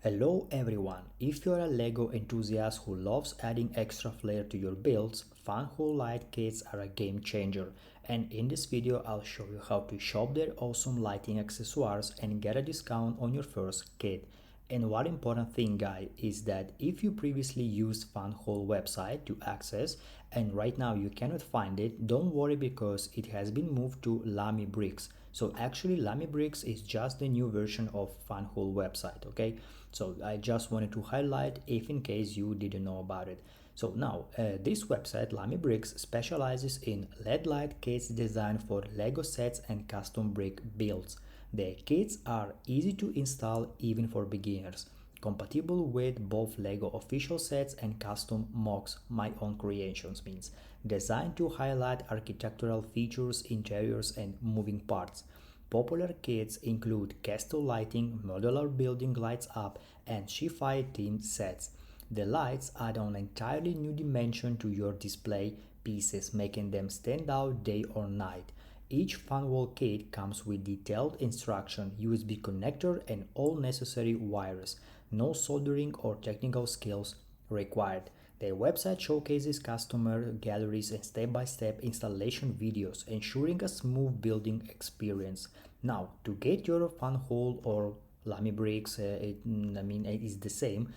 Hello everyone, if you're a LEGO enthusiast who loves adding extra flair to your builds, Funwhole light kits are a game changer, and in this video I'll show you how to shop their awesome lighting accessories and get a discount on your first kit. And one important thing guys is that if you previously used Funwhole website to access and right now you cannot find it, don't worry because it has been moved to Lamy Bricks. So actually Lamy Bricks is just the new version of Funwhole website, okay? So I just wanted to highlight if in case you didn't know about it. So now this website Lamy Bricks specializes in LED light kits designed for Lego sets and custom brick builds. The kits are easy to install even for beginners, compatible with both Lego official sets and custom mocks, my own creations means, designed to highlight architectural features, interiors and moving parts. Popular kits include Castle lighting, modular building lights up, and sci-fi themed sets. The lights add an entirely new dimension to your display pieces, making them stand out day or night. Each Funwhole kit comes with detailed instruction, USB connector and all necessary wires. No soldering or technical skills required. Their website showcases customer galleries and step-by-step installation videos, ensuring a smooth building experience. Now, to get your Funwhole or Lamy Bricks, it is the same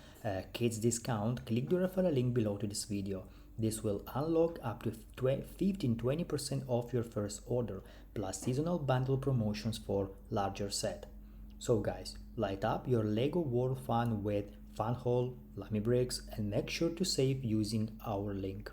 kids discount, click the referral link below to this video. This will unlock up to 15-20% off your first order, plus seasonal bundle promotions for larger set. So guys, light up your LEGO World fun with Funwhole, Lamy Bricks, and make sure to save using our link.